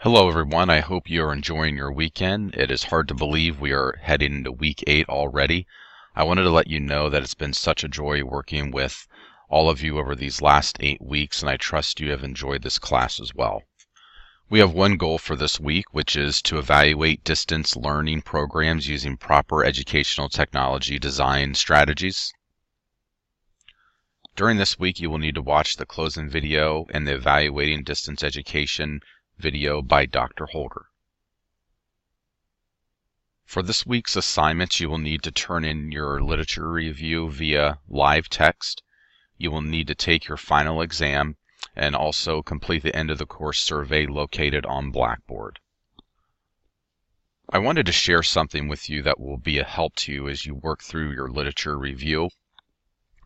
Hello everyone, I hope you are enjoying your weekend. It is hard to believe we are heading into week 8 already. I wanted to let you know that it's been such a joy working with all of you over these last 8 weeks, and I trust you have enjoyed this class as well. We have one goal for this week, which is to evaluate distance learning programs using proper educational technology design strategies. During this week, you will need to watch the closing video and the Evaluating Distance Education video by Dr. Holder. For this week's assignments, you will need to turn in your literature review via live text. You will need to take your final exam and also complete the end of the course survey located on Blackboard. I wanted to share something with you that will be a help to you as you work through your literature review.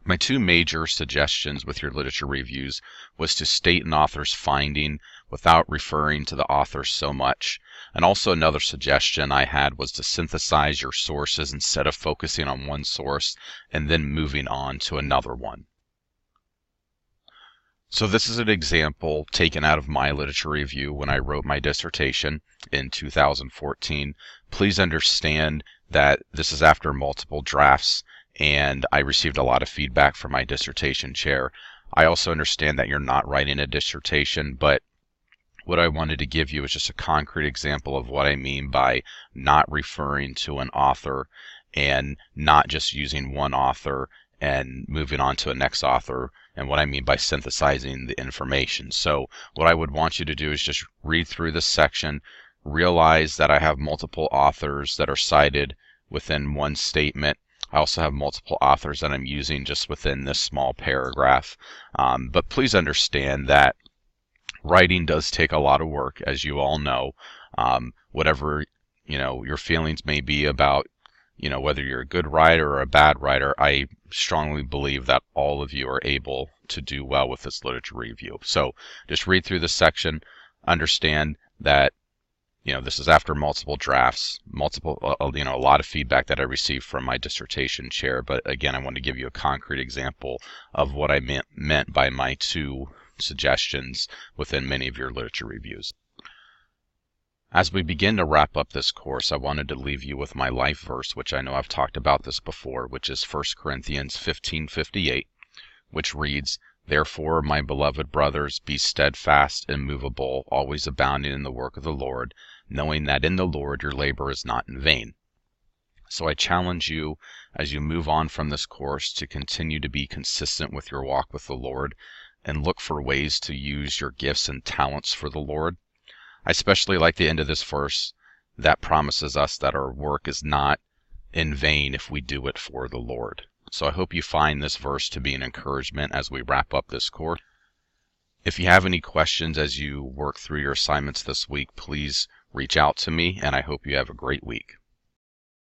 My two major suggestions with your literature reviews was to state an author's finding without referring to the author so much. And also another suggestion I had was to synthesize your sources instead of focusing on one source and then moving on to another one. So this is an example taken out of my literature review when I wrote my dissertation in 2014. Please understand that this is after multiple drafts, and I received a lot of feedback from my dissertation chair. I also understand that you're not writing a dissertation, but what I wanted to give you is just a concrete example of what I mean by not referring to an author and not just using one author and moving on to a next author, and what I mean by synthesizing the information. So what I would want you to do is just read through this section, realize that I have multiple authors that are cited within one statement. I also have multiple authors that I'm using just within this small paragraph. But please understand that writing does take a lot of work, as you all know. Whatever your feelings may be about whether you're a good writer or a bad writer, I strongly believe that all of you are able to do well with this literature review. So just read through this section, understand that this is after multiple drafts, a lot of feedback that I received from my dissertation chair. But again, I want to give you a concrete example of what I meant by my two suggestions within many of your literature reviews. As we begin to wrap up this course, I wanted to leave you with my life verse, which I know I've talked about this before, which is 1 Corinthians 15:58, which reads, "Therefore, my beloved brothers, be steadfast, immovable, always abounding in the work of the Lord, knowing that in the Lord your labor is not in vain." So I challenge you as you move on from this course to continue to be consistent with your walk with the Lord and look for ways to use your gifts and talents for the Lord. I especially like the end of this verse that promises us that our work is not in vain if we do it for the Lord. So I hope you find this verse to be an encouragement as we wrap up this course. If you have any questions as you work through your assignments this week, please reach out to me, and I hope you have a great week.